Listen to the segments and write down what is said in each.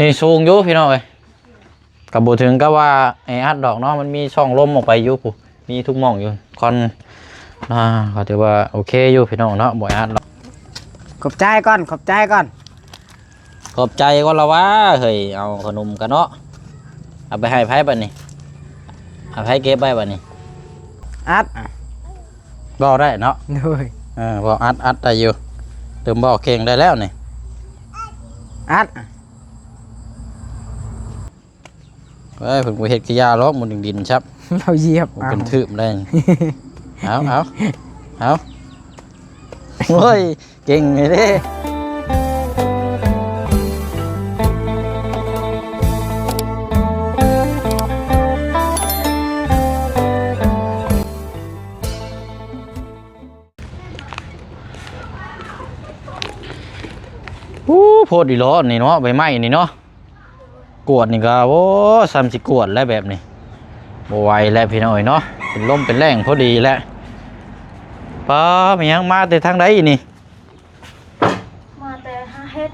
นี่สูงอยู่พี่น้องเอ้ยกับบูถึงก็ว่าไอ้อัดดอกเนาะมันมีช่องลมออกไปอยู่ปุ๊มีทุกหม่องอยู่คอนก็ถือว่าโอเคอยู่พี่น้องเนาะบ่อัดดอกขอบใจก่อนขอบใจก่อนขอบใจก็ละว่าเฮ้ยเอาขนมกันเนาะเอาไปให้ไผบัดนี้เอาไผเก็บไว้บัดนี้อัดบ่ได้เนาะด้วยบ่อัดได้อยู่เติมบ่เก่งได้แล้วนี่อัดเฮ้ยผมเฮ็ดขี้ยาล้อมุนดินครับเราเหยียบเป็นทืบได้เอาโอ้ยเก่งเลยเด้โพดอีล้อนี่เนาะใบไม้นี่เนาะกวดนี่ก็โอ้30กวดแล้วแบบนี้บ่ไหวแล้วพี่น้อยเนาะเป็นลมเป็นแรงพอดีแล้วป้ามันยังมาแต่ทางใดนี่มาแต่หาเฮ็ด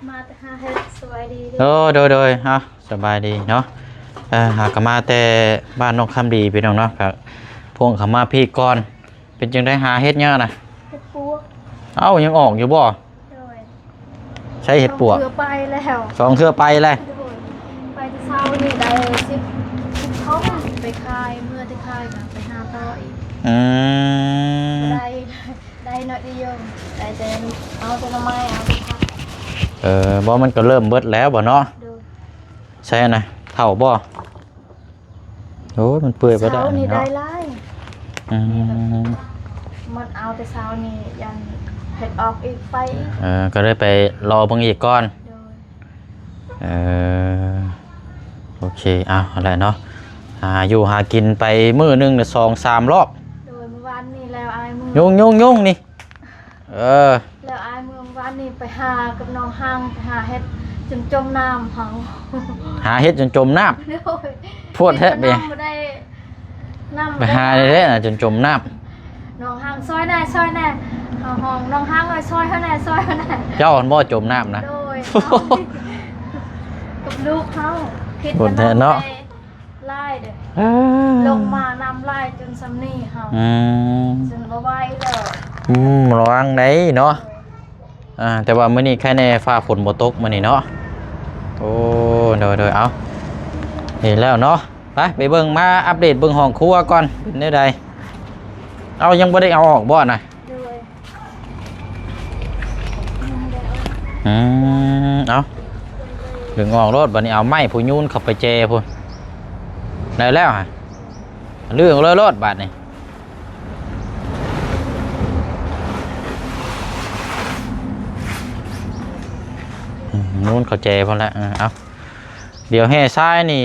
มาแต่หาเฮ็ดสบายดีโดยฮะสบายดีเนาะหากมาแต่บ้านนกคำดีพี่น้องเนาะครับพวกเขามาพี่ก่อนเป็นจังได้หาเฮ็ดเนี่ยนะเฮ็ดปัวเอ้ายังออกอยู่บ่ใช้เห็ดปวกเทื่อไปแล้ว2เทื่อไปเลยไปที่เช้านี่ได้10ท้องไปคายเมื่อที่คายก็ไปหาต่ออีกได้หน่อยเดียวได้แต่เอาแต่ละไม้เอาบ่มันก็เริ่มเบิดแล้วบ่เนาะใช่นะเท่าบ่โอ้มันเปื่อยไปได้เช้านี่ได้หลายมันเอาแต่เช้านี่ยันเห็ดออกอีกไปก็เลยไปรอเบิ่งอีกก่อนโอเคเอาอะไรเนาะอยู่หากินไปมื้อนึงน่ะ2-3 รอบโดยเมื่อวานนี้แล้วอายมือยุ่งนี่แล้วอายมือวานนี้ไปหากับน้องห้างไปหาเฮ็ดจนจมน้ำเฮาหาเฮ็ดจนจมน้ำพวดแท้ไปหาได้น่ะจนจมน้ำน้องห้างซอยแน่ห้องน้องห้างเลยซอยเฮาแน่เจ้าบ่จมน้ำนะโดยกับลูกเขาคิดกันเนาะไล่เด้อลงมาน้ำไล่จนซ้ำนี่เฮาจนบ่ไหวแล้วระวังได้เนาะแต่ว่ามื้อนี้แค่ในฟ้าฝนบ่ตกมื้อนี้เนาะโอ้โดยเอาเห็นแล้วเนาะไปเบิ่งมาอัปเดตเบิ่งห้องครัวก่อนเป็นได้ใดเอายังบ่ได้เอาออกบ่น่ะเอาดึงออกรถบัดนี้เอาไม้ผู้ยูนเข้าไปเจพุ่นได้แล้วฮะเรื่องเลยรถบัดนี้นู้นเขาเจพุ่นแล้วเอาเดี๋ยวให้ซ้ายนี่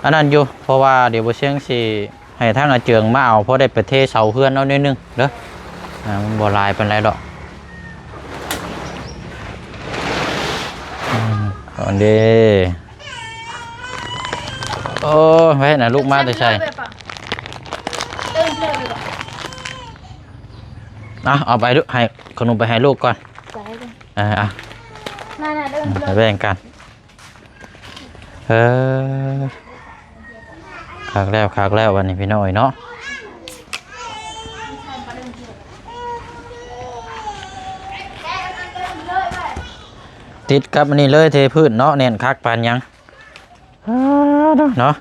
อันนั้นอยู่เพราะว่าเดี๋ยวบ่เชียงสิให้ทางอาเจืองมาเอาเพราะได้ไปเทเสาเพื่อนเอานิดนึงเด้อมันบ่ลายเป็นไรดอกก่อนดีโอ้ไว้น่ะลูกมาแต่ใช่เอาไปดูให้ขนมไปให้ลูกก่อนไปแบ่งกันขากแล้ววันนี้พี่น้อยเนาะติดกับอันนี้เลยเทพื้นเนาะเน้นคักปานยังเนาะ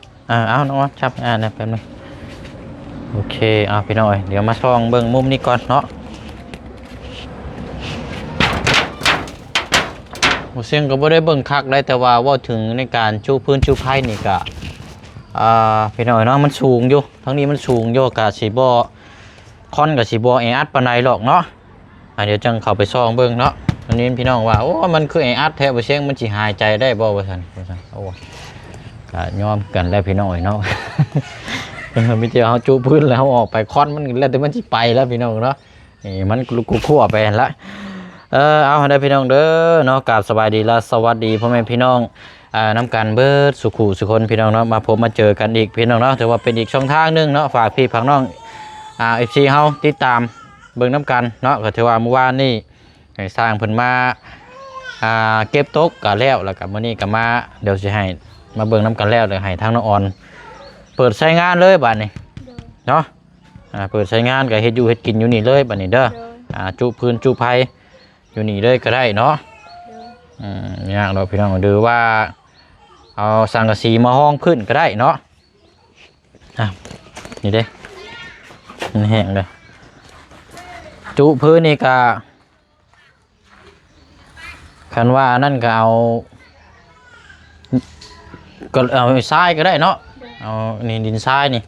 เอาน้องชับนะแป๊บนึงโอเคพี่น้อยเดี๋ยวมาช่องเบิ่งมุมนี้ก่อนเนาะเสียงก็บ่ได้เบิ่งคักได้แต่ว่าถึงในการชูพื้นชูไผ่นี่ก็พี่น้อยเนาะมันสูงอยู่ทั้งนี้มันสูงอยู่กับสีบ่คอนกับสีบ่อัดปานใดหรอกเนาะเดี๋ยวจังเข้าไปช่องเบิ่งเนาะอันนี้พี่น้องว่าโอ้มันคืออัดแท้บ่เสียงมันสิหายใจได้บ่ว่าซั่นโอ้ก็ยอมกันแล้วพี่น้อยเนาะมีแต่เฮาจูพื้นแล้วออกไปคอนมันแล้วแต่มันสิไปแล้วพี่น้องเนาะนี่มันกูคั่วไปแล้วเอาได้พี่น้องเด้อเนาะกราบสบายดีและสวัสดีพ่อแม่พี่น้องน้ำกันเบิดสุขุสุคนพี่น้องเนาะมาพบมาเจอกันอีกพี่น้องเนาะถือว่าเป็นอีกช่องทางนึงเนาะฝากพี่พังน้องFC เฮาติดตามเบิ่งน้ำกันเนาะก็ถือว่าเมื่อวานนี้สร้างเพิ่นมา เก็บตกก็แล้วก็มื้อนี้ก็มาเดี๋ยวสิให้มาเบิ่งนํกันแล้วเดี๋ยวให้ทางน้องออนเปิดใช้งานเลยบัดนี้ โดย เนาะเปิดใช้งานก็เฮ็ดอยู่เฮ็ดกินอยู่นี่เลยบัดนี้เด้อ โดย จุพื้นจุไผอยู่นี่เลยก็ได้เนาะ โดย ยากดอกพี่น้องดูว่าเอาสังกะสีมาห้องพื้นก็ได้เนาะนี่เด้มันแห้งเลยจุพื้นนี่ก็คันว่านั่นก็เอาทรายก็ได้เนาะเอานี่ดินทรายนี่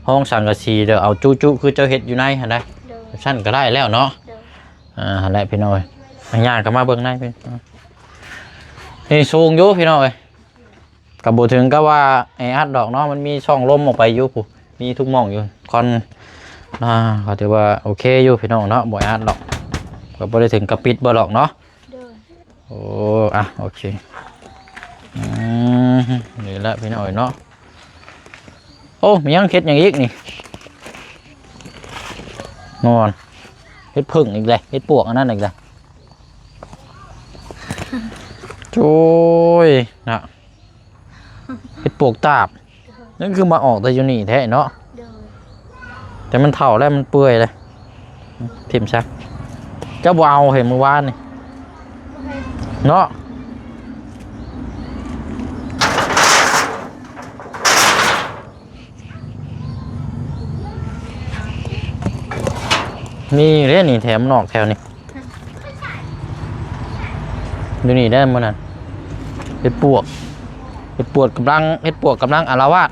ห้องสังกะสีเดี๋ยวเอาจุคือเจ้าเฮ็ดอยู่ในหั่นได้ โดย ชั้นก็ได้แล้วเนาะ โดย หั่นแหละพี่น้อยญาติก็มาเบิ่งในพี่นี่สูงอยู่พี่น้อยกับบ่ถึงก็ว่าไอ้อัดดอกเนาะมันมีช่องลมออกไปอยู่ผู้มีทุกหม่องอยู่คอนก็ถือว่าโอเคอยู่พี่น้องเนาะบ่อัดดอกก็บ่ได้ถึงกับปิดบ่หรอกเนาะ โดย โอ้โอเคนี่แหละพี่น้อยเนาะโอ้มียังเฮ็ดอย่างอีกนี่นอนเฮ็ดผึ่งอีกเลยเฮ็ดปวกอันนั้นอีกเลยโจ้ยนะเฮ็ดปวกตาบนั่นคือมาออกแต่อยู่นี่แท้เนาะ โดย แต่มันเฒ่าแล้วมันเปื่อยเลยทิ่มซะเจ้าบ่เอาเห็นเมื่อวานนี่เนาะนี่เล่นนี่แถมนอกแถวนี่ดูนี่ได้มั้งนั่นเห็ดปวกกำลังอาละวาด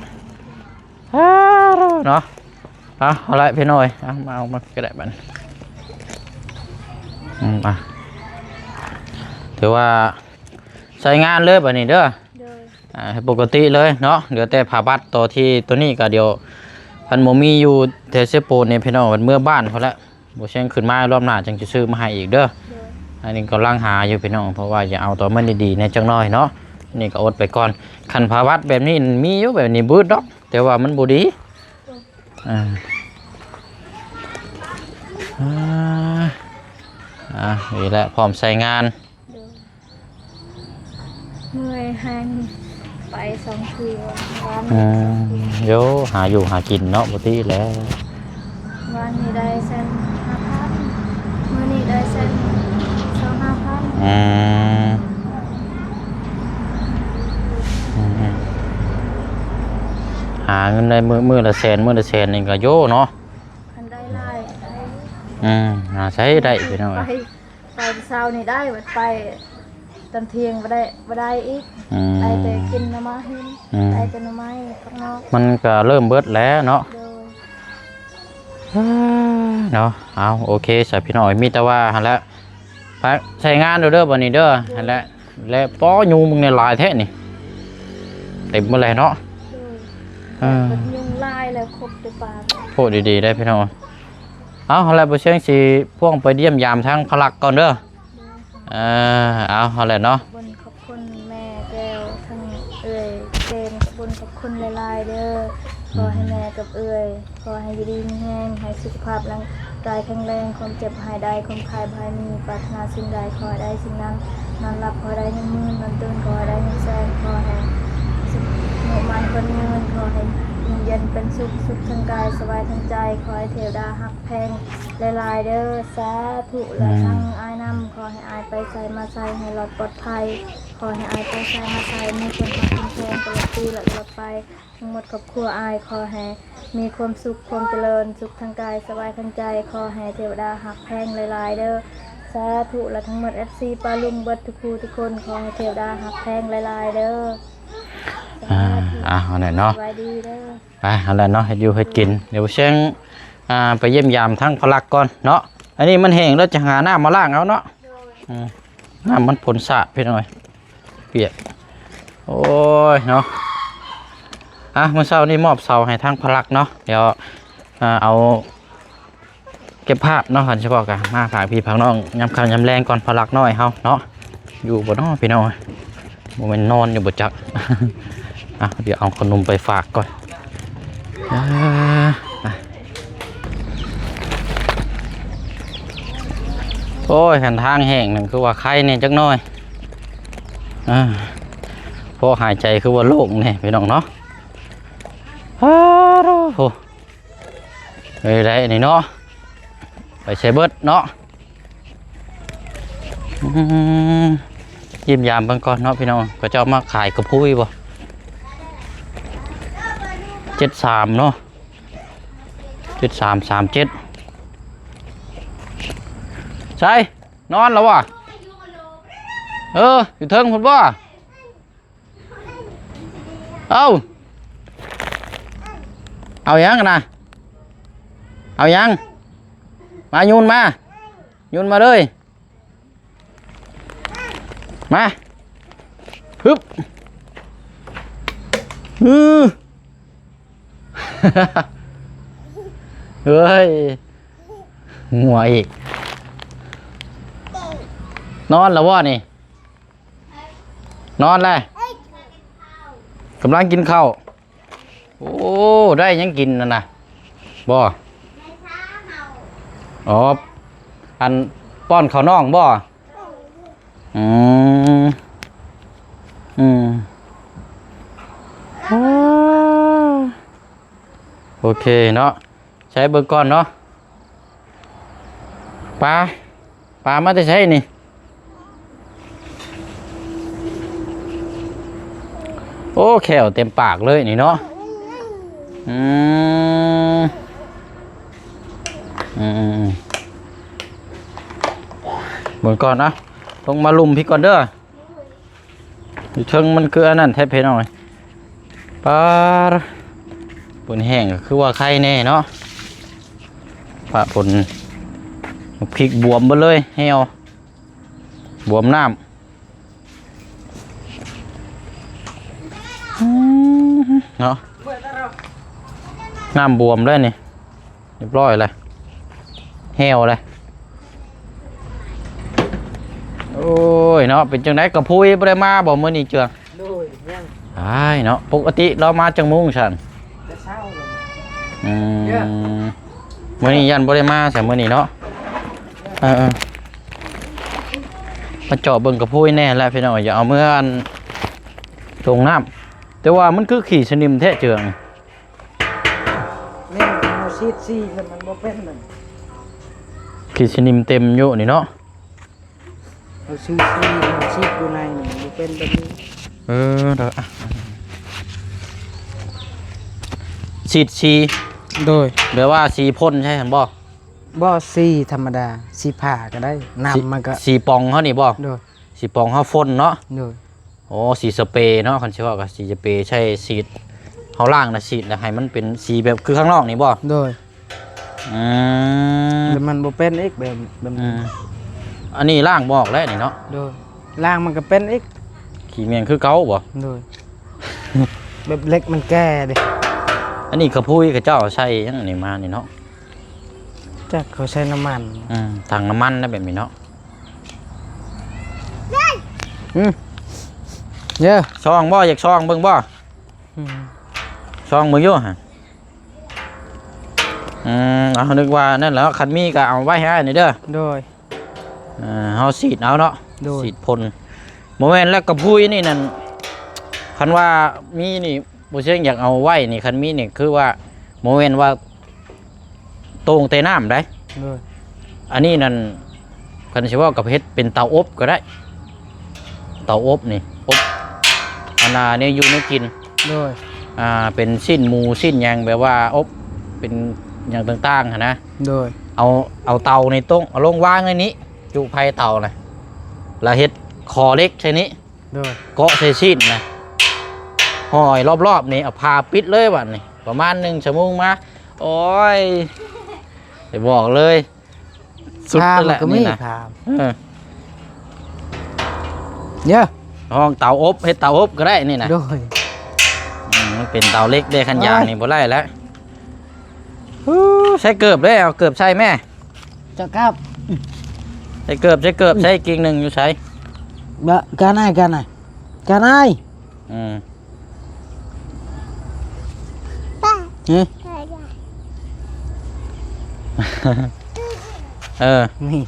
เนาะเอาละพี่น้อยมาเอามาก็ได้บัดถือว่าใช้งานเลยบัดนี้เด้อ โดย ให้ปกติเลยเนาะเหลือแต่ผ่าบัดตัวที่ตัวนี้ก็เดี๋ยวพันโมมีอยู่เทเซโปนในพี่น้องเมื่อบ้านเขาแล้วบ่เช่นขึ้นมารอบหน้าจังจะซื้อมาให้อีกเด้อ โดย อันนี้ก็ล่างหาอยู่พี่น้องเพราะว่าอย่าเอาตัวมันดีๆในจังน้อยเนาะนี่ก็อดไปก่อนคันภาวัดแบบนี้มีอยู่แบบนี้บืดดอกแต่ว่ามันบ่ดีนี่แหละพร้อมใช้งาน โดยเมื่อยแห้งไป2 คืนวัน เดี๋ยวหาอยู่หากินเนาะบ่ติแล้ว วันนี้ได้เส้น5,000มื้อนี้ได้เส้น25,000 หาเงินได้มือละแสนนี่ก็โยเนาะ คันได้หลายได้ หาใช้ได้พี่น้อง ไปเช้านี่ได้บัดไปตอนเที่ยงบ่ได้อีกได้แต่กินน้ำมาหินได้แต่หน่อไม้ข้างนอก มันก็เริ่มเบิดแล้วเนาะ โดย เนาะเอาโอเคสายพี่น้อยมีแต่ว่าหั่นแหละไปใช้งานเด้อบัดนี้เด้อหั่นแหละและป้อยูมึงในลายแท้นี่เต็มหมดเลยเนาะ โดยมันยุงลายแล้วครบด้วยปาก พูดดีๆได้พี่น้องเอาหั่นแหละบ่เชียงสิพ่วงไปเยี่ยมยามทางพลักก่อนเด้อเอาหั่นแหละเนาะ บนขอบคุณแม่แก้วทั้งเอ่ยเจนขอบคุณขอบคุณหลายๆเด้อขอให้แม่กับเอ่ยขอให้อยู่ดีมีแห้งให้สุขภาพร่างกายแข็งแรงความเจ็บหายได้ความคลายภายมีปรารถนาสิ่งใดขอให้ได้สิ่งนั้นนอนหลับขอให้ได้เงินหมื่นนอนตื่นขอให้ได้เงินแสนขอให้สุขหมู่มันคนเงินขอให้อยู่เย็นเป็นสุขทางกายสบายทางใจขอให้เทวดาหักแพงหลายๆเด้อสาธุและทั้งอายนำขอให้อายไปใส่มาใส่ให้หลอดปลอดภัยขอให้อายไปใส่มาใส่มีคนหักคนแพงตลอดปีและตลอดไปทั้งหมดครอบครัวอายขอให้มีความสุขความเจริญสุขทางกายสบายทางใจขอให้เทวดาหักแพงหลายๆเด้อสาธุและทั้งหมด FC ปาลุงเบิดทุกคู่ทุกคนขอให้เทวดาหักแพงหลายๆเด้อเอาหน่อยเนาะ สบายดีเด้อ ไปเอาละเนาะเฮ็ดอยู่เฮ็ดกินเดี๋ยวเชียงไปเยี่ยมยามทั้งพลักก่อนเนาะอันนี้มันแห้งแล้วจะหาน้ำมาล้างเอาเนาะน้ำมันผลสะพี่หน่อยเปียกโอ้ยเนาะเมื่อเช้านี้มอบเสาให้ทั้งพลักเนาะเดี๋ยวเอาเก็บภาพเนาะกันเฉพาะกันมาฝากพี่พังน้องยำคำยำแรงก่อนพลักน้อยเฮาเนาะอยู่บนน้อพี่น้อยโมเมนนอนอยู่บนจัก เดี๋ยวเอาขนมไปฝากก่อนโอ้ยหันทางแห้งหนึ่งคือว่าไข่เนี่ยจักหน่อย พอหายใจคือว่าโล่งเนี่ยพี่น้องเนาะฮ่าโอ้โหไปได้นี่เนาะไปใช้เบิดเนาะยิ้มยามเบิ่งก่อนเนาะพี่น้องก็จะเอามาขายกระพุ้ยบ่73เนาะ7337ใช่นอนแล้ววะอยู่เทิงพุ่นบ่เอายังกันนะเอายังมาโยนมาเลยมาฮึบเฮ้ยหัวอีกนอนแล้ววะนี่นอนเลยกำลังกินข้าวโอ้ได้ยังกินนะบ่อ๋ออันป้อนข้าวน่องบ่โอเคเนาะใช้เบอร์ก้อนเนาะปลามาจะใช้นี่โอ้แขวเต็มปากเลยนี่เนาะเหมือนก่อนนะลงมาลุมพี่ก่อนเด้ออยู่เชิงมันคืออันนั้นแทบเพนหน่อยปลาปนแห้งคือว่าไข่แน่เนาะปลาปนพริกบวมไปเลยเหี่ยวบวมน้ำเนาะน้ำบวมเลยนี่เรียบร้อยเลยเหี่ยวเลยโอ้ยเนาะเป็นจังไดกระพุ้ยบ่ได้มาบ่มื้อนี้เจืองใช่เนาะปกติเรามาจังมุ้งฉันมื้อนี้ยันบ่ได้มาแต่มื้อนี้เนาะมาเจาะเบิ่งกระพุ้ยแน่แล้วพี่น้องอย่าเอาเมื่ออันตรงน้ำแต่ว่ามันคือขี่สนิมแท้เจืองนี่เอาซีดมันบ่เป็นมันขี่สนิมเต็มอยู่นี่เนาะเอาซีดอยู่ในมันบ่เป็นแบบนี้เด้อซีโดยแบบว่าสีพ่นใช่ไหมบ่ซีธรรมดาซีผ่าก็ได้น้ำมันก็สีปองเขานี่บ่โดยสีปองเขาพ่นเนาะโดยโอ้สีสเปรย์เนาะคันชื่อว่ากับสีสเปรย์ใช่สีเขาล่างนะสีนะให้มันเป็นสีแบบคือข้างนอกนี่บ่โดยแต่มันบ่เป็นอีกแบบอันนี้ล่างบอกแล้วนี่เนาะโดยล่างมันก็เป็นอีกขี้เมียงคือเก่าบ่โดยแบบเล็กมันแก่ดิอันนี้กระพุ้ยกระเจ้าใช่ยังนี่มานี่เนาะจักเขาใช้น้ำมันถังน้ำมันนะแบบนี้เนาะเยอะช่องบ่อยากช่องเบิ่งบ่ช่องมึงอยู่ฮะเอานึกว่านั่นแล้วคันมีก็เอาไว้ให้นี่เด้อโดยเฮาสีดเอาเนาะสีดพ่นโมเมนต์แล้วกระพุ้ยนี่นั่นคันว่ามีนี่บุเชงอยากเอาไว้นี่คันมีนี่คือว่าโมเมนต์ว่าตรงเตน้ำได้อันนี้นั่นคันเฉพาะกับเพชรเป็นเตาอบก็ได้เตาอบนี่อบอันนี้อยู่ในกินเป็นสิ้นหมูสิ้นยางแบบว่าอบเป็นอย่างต่างๆนะเอาเตาในต้งเอาลงวางในนี้จุไฟเตานะแล้วเฮ็ดคอเล็กใช่นี้เกาะใส่ชิ้นนะห่อยรอบๆนี่เอาพาปิดเลยวันนี้ประมาณ1 ชั่วโมงมาโอ้ยจะบอกเลยสุดแหละนี่นะเยอะห้องเตาอบให้เตาอบก็ได้นี่นะด้วยมันเป็นเตาเล็กได้ขันยางนี่บ่ได้แล้วใช้เกือบได้เอาเกือบใช่แม่จะครับใช้เกือบใช้กิ่งหนึ่งอยู่ใช้บะการไหนเนี่นี่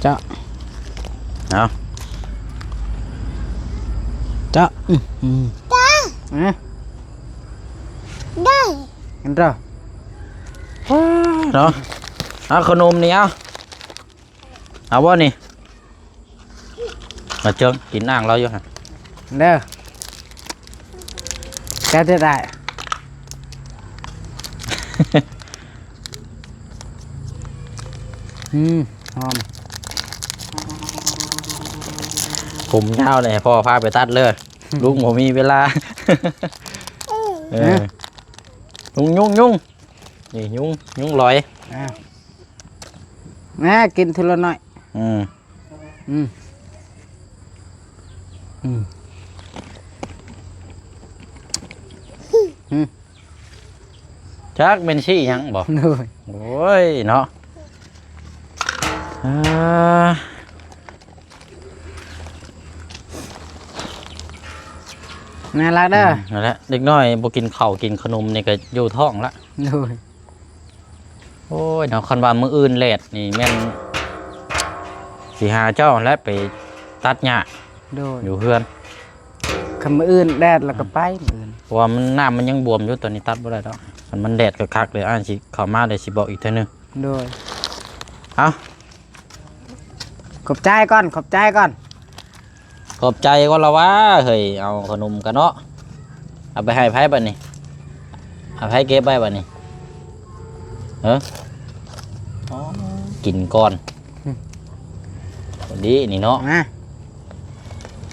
เจ้า เอา เจ้าได้กันเด้อ เนาะเอาขนมนี่เอาบ่นี่มาเจิงกินอ่างเราอยู่ฮะ เด้อแกจะได้ หอม ผมยาวเลยพ่อพาไปตัดเลยลุงผมมีเวลายุ่งนี่ยุ่งลอย แม่กินทีละหน่อยจักเป็นชี่ยังบอก เลย โอ้ยเนาะน่ารักเด้อ นั่นแหละเด็กน้อยบ่กินข้าวกินขนมนี่ก็อยู่ท้องละ เลย โอ้ยเนาะคันว่ามื้ออื่นแลดนี่แม่นสิหาเจ้าและไปตัดหญ้า โดย อยู่เฮือน คำอื่นแดดแล้วก็ไปอื่น เพราะว่ามันน้ำมันยังบวมอยู่ตอนนี้ตัดบ่ได้ดอกคันมันแดดก็คักเลยอ่านสิเข้ามาได้สิบอกอีกเทื่อนึง โดย เอา ขอบใจก่อนขอบใจก่อน ขอบใจก็ละว่าเฮ้ยเอาขนมกันเนาะเอาไปให้ไผบัดนี้เอาไผเก็บไว้บัดนี้เอ้ออ๋อกินก่อนดีนี่เนาะ มา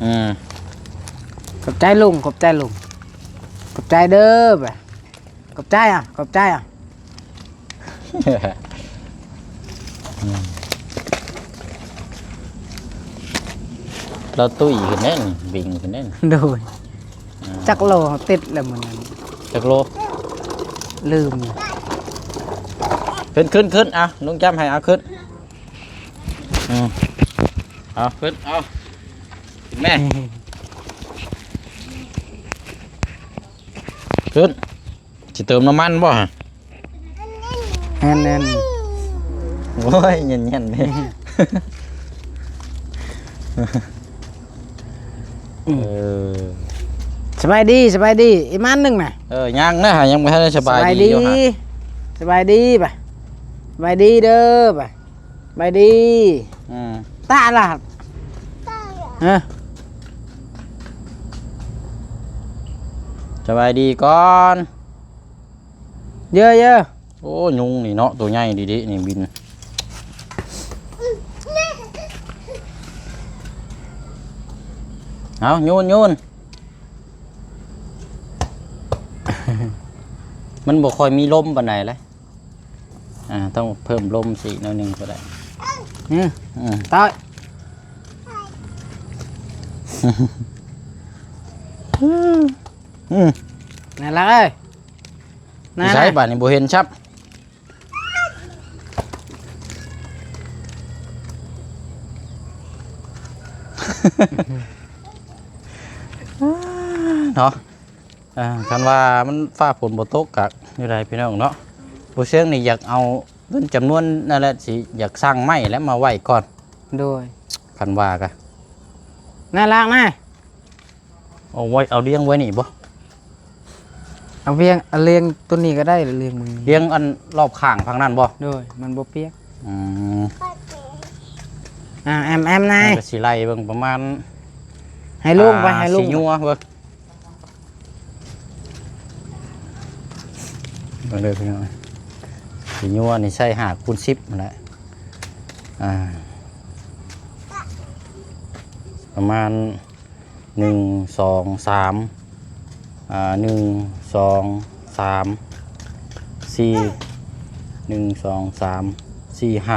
อืม ขอบใจลุงขอบใจลุงขอบใจเด้อไปขอบใจขอบใจเราตุ้ยขึ้นแน่นวิ่งขึ้นแน่น โดยจักโลติดแล้วมันนั้น จักโล ลืม ขึ้นอ่ะลุงจำให้เอาขึ้นเอาขึ้นเอาแม่ขึ้นจะเติมน้ำมันบ่ฮะ แน่น โอ้ยเย็นๆนี่สบายดีสบายดีอีกมันหนึ่งน่ะ ยังนะฮะยังไม่ทันได้สบายดีอยู่ฮะ สบายดีไปสบายดีเด้อไปสบายดีตาล่ะสบายดีก่อน เยอะ โอ้ยุงนี่เนาะตัวใหญ่ดีๆนี่บินเอาโยน มันบ่ค่อยมีลมปานใดเลยต้องเพิ่มลมสิหน่อยหนึงก็ได้ ต่อยน่ารักเอ้ย ใช้บาดนี่บ่เห็นชับเนาะคันว่ามันฟ้าฝนบ่ตกกะอยู่ไรพี่น้องเนาะผู้เสียงนี่อยากเอาเงินจำนวนนั่นแหละสิอยากสร้างไม้แล้วมาไว้ก่อน โดย คันว่ากะ น่ารักนะ เอาไว้เอาเลี้ยงไว้นี่บ่ เอาเพียงเอาเลี้ยงตัวนี้ก็ได้เลี้ยงมึง เลี้ยงอันรอบข้างฝั่งนั้นบ่ โดยมันบ่เปียก แอมนาย ก็สิไล่เบิ่งประมาณ ให้ลุงไปให้ลุง สิยัวเบิ่งเลยพี่น้องสิยัวนี่ใช้5 คูณ 10นั่นแหละประมาณ1 2 3 1 2 3 4 1 2 3 4 5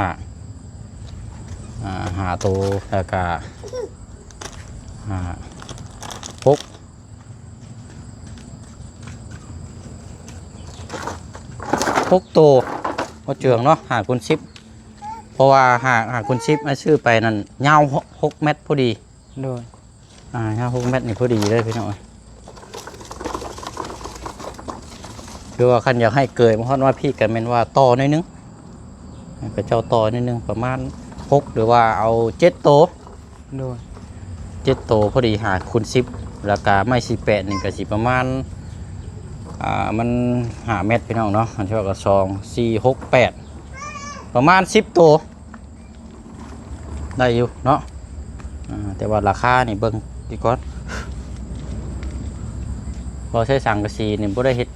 หาโตแล้วก็6 โตก็เจืองเนาะ5 คูณ 10เพราะว่า5 คูณ 10ชื่อไปนั่นยาว6 เมตรพอดี โดยยาว6 เมตรนี่พอดีเลยพี่น้องคือว่าคันอยากให้เกยมาฮอดว่าพี่กันเป็นว่าต่อหน่อยนึง ก็เจ้าต่อนิดนึงประมาณ6หรือว่าเอา7โต โดย 7โตพอดีหาคูณ10ราคาไม่48นี่ก็สิประมาณมัน5เมตรพี่น้องเนาะอันที่ว่าก็2 4 6 8ประมาณ10โตได้อยู่เนาะแต่ว่าราคานี่เบิ่งดีก่อนพอใช้สังกะสีนี่บ่ได้เฮ็ด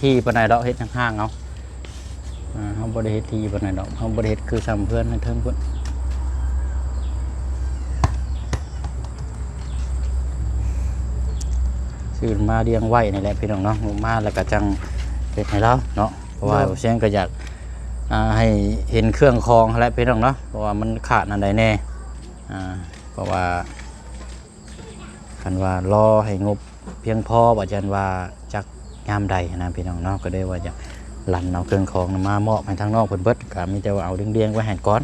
ที่ปานใดดอกเฮ็ดห่างๆเอาเฮาบ่ได้เฮ็ดที่ปานใดดอกเฮาบ่ได้เฮ็ดคือซ้ำเพื่อนในเทิงพุ่นซื้อมาเลี้ยงไว้นี่แหละพี่น้องเนาะมาแล้วก็จังเฮ็ดให้เราเนาะเพราะว่าเสียงก็อยากให้เห็นเครื่องคองและพี่น้องเนาะเพราะว่ามันขาดอันใดแน่เพราะว่าคันว่ารอให้งบเพียงพอบ่จันว่าจักยามใดนะพี่น้องเนาะก็ได้ว่าจะลั่นเอาเครื่องคองมามอบให้ทางนอกเพิ่นเบิดก็มีแต่ว่าเอาเรียงๆไว้ให้ก่อน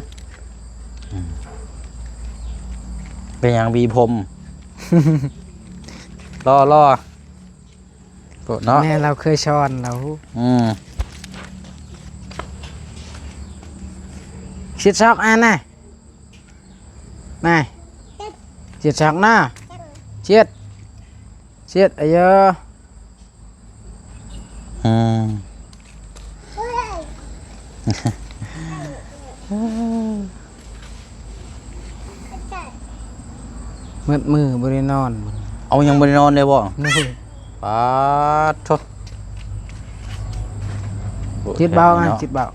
เป็นหยังบีพรม รอกดเนาะ แม่เราเคยช้อนเราชิดซอกอันน่ะนายชิดซอกหน้าเชียดไอ้เยอะมือบริโนอน เอายังบริโนอนเลยบ่ นี่ ปาดโทษ จิตเบาอ่ะจิตเบา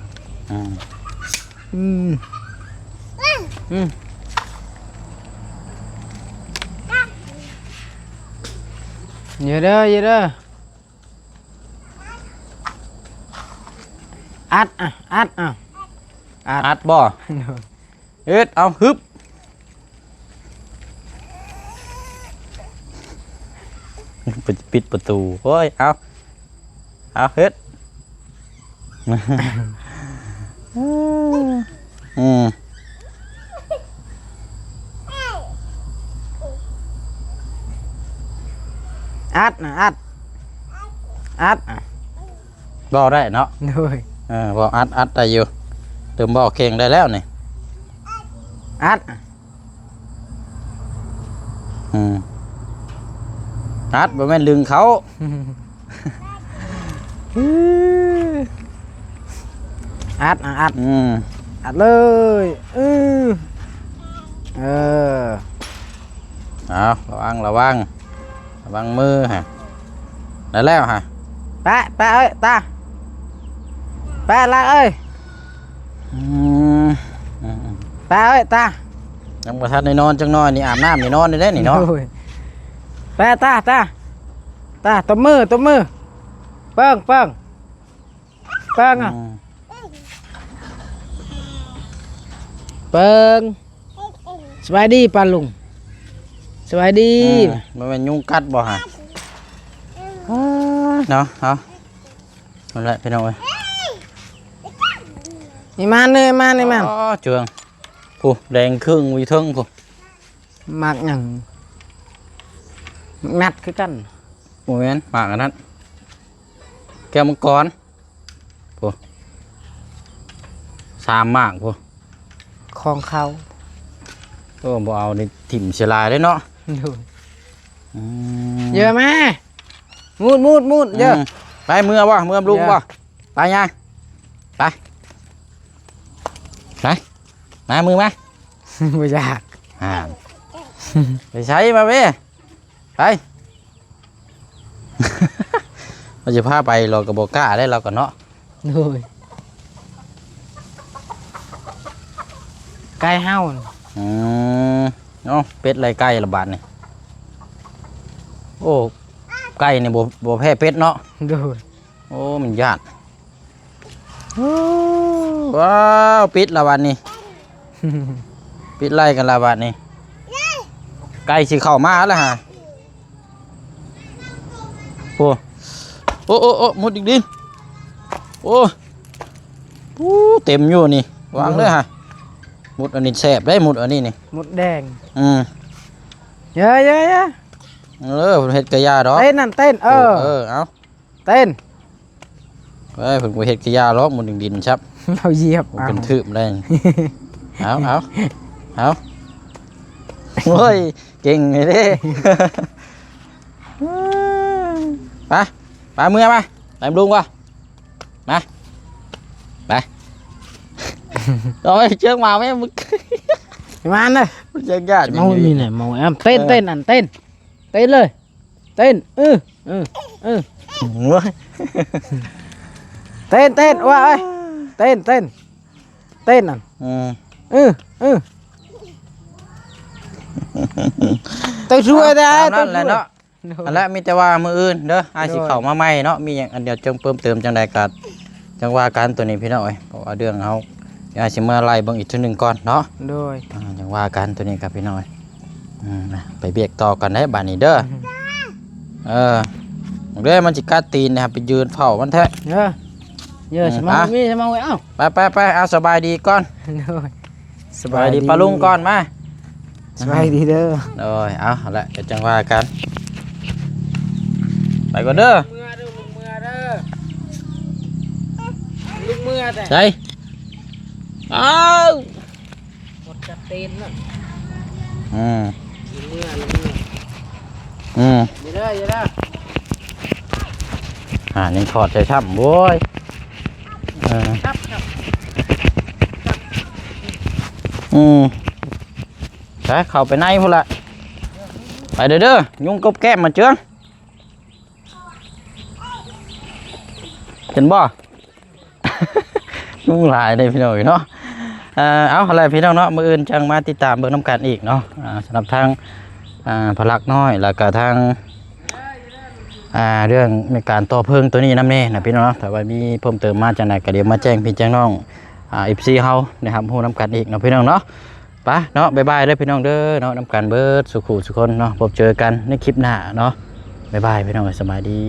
เยอะเด้ออัดบ่เอ็ดเอาฮึบปิดประตูโอ้ยเอาเฮ็ดอัดบ่ได้เนาะ ด้วย บ่อัดได้อยู่เติมบ่เข่งได้แล้วนี่อัดบ่แม่นลึงเขาอัดเลยเอาระวังมือฮะได้แล้วฮะแปะเอ้ยตาแปะละเอ้ยแปะเอ้ยตายังบ่ทันได้นอนจังน้อยนี่อาบน้ำนี่นอนได้นี่เนาะแปะตาตบมือเปิ้งอ่ะเปิ้งสบายดีปาลุงสบายดีมันเป็นยุงกัดบ่ฮะเนาะเอานั่นแหละพี่น้องเอ้ยนี่มันเจืองผู้แดงครึ่งวิเทิงผู้มากหยังนัดคือกันโมเมนต์มากอันนั้นแก้วมังกรผู้3 มากผู้ของเขาบ่เอาในถิ่มเสียลายได้เนาะเยอะไหมมูดเยอะไปเมื่อลุงบ่ไปยังไปมามือมาไม่อยากไปใช้มาเว้ยไปเราจะพาไปเรากับโบก้าได้เรากันเนาะไก่เห่าเนาะเป็ดไรไก่ระบาดนี่โอ้ไก่เนี่ยโบแพ้เป็ดเนาะโอ้มันยากว้าวปิดระบาดนี่ปิดไล่กันระบาดนี่ไก่สิเข้ามาแล้วฮะโอ้มุดอีกดินโอ้เต็มอยู่นี่วางเลยฮะมุดอันนี้แสบได้มุดอันนี้นี่มุดแดงเยอะเห็ดกระยาดอกเต้นเอาเต้นเฮ้ยผมเห็ดกระยาดอกมุดดินครับ เราเหยียบ เป็นทืบได้เอาโอ้ยเก่งเลยเด้ไปเมื่อมาไปลุงวะมาไปrồi trước màu mấy em mà ăn đây chơi gà màu gì này màu em tên ăn tên lời tên tên wow ơi tên à tôi xui đây tôi là nóแล้วมีแต่ว่ามืออื่นเด้อไอ้สิเข้ามาใหม่เนาะมีอย่างอันเดียวจังเพิ่มเติมจังใดกัจังว่ากันตัวนี้พี่น้อยเพราะว่าเรื่องเฮาเดี๋ยวสิมาไล่เบิ่งอีกทีนึงก่อนเนาะ โดย จังว่ากันตัวนี้ครับพี่น้อยไปเบียกต่อกันได้บัดนี้เด้อเด้อมันสิกัดตีนนะครับไปยืนเฝ้ามันแท้เยอะสมองมีสมองเอ้าไปเอาสบายดีก่อน โดย สบายดีปะลุงก่อนมา สบายดีเด้อ โดยเอาละเดี๋ยวจังว่ากันไปก่อนเด้อ ลุงเมื่อแต่ ใช่เอา หมดจัดเต็นน่ะ อืม ลุงเมื่อ เยอะเด้อ ยังถอดใจช่ำโว้ยครับใช่เข้าไปในพุ่นละไปเด้อยุงกบแก้มมาเจืองเห็นบ่ ยุงหลายเลยพี่น้อยเนาะเอาอะไรพี่น้องเนาะมื้ออื่นจังมาติดตามเบิ่งน้ำกันอีกเนาะสำหรับทางพลักน้อยแล้วก็ทางเรื่องในการต่อเพิ่งตัวนี้น้ำเน่นะพี่น้องเนาะแต่ว่ามีเพิ่มเติมมาจากไหนก็เดี๋ยวมาแจ้งพี่แจ้งน้องFC เฮานะครับฮู้น้ำกันอีกเนาะพี่น้องเนาะไปเนาะบ๊ายบายเด้อพี่น้องเด้อเนาะน้ำกันเบิดสุขุสุคนเนาะพบเจอกันในคลิปหน้าเนาะบ๊ายบายพี่น้องสบายดี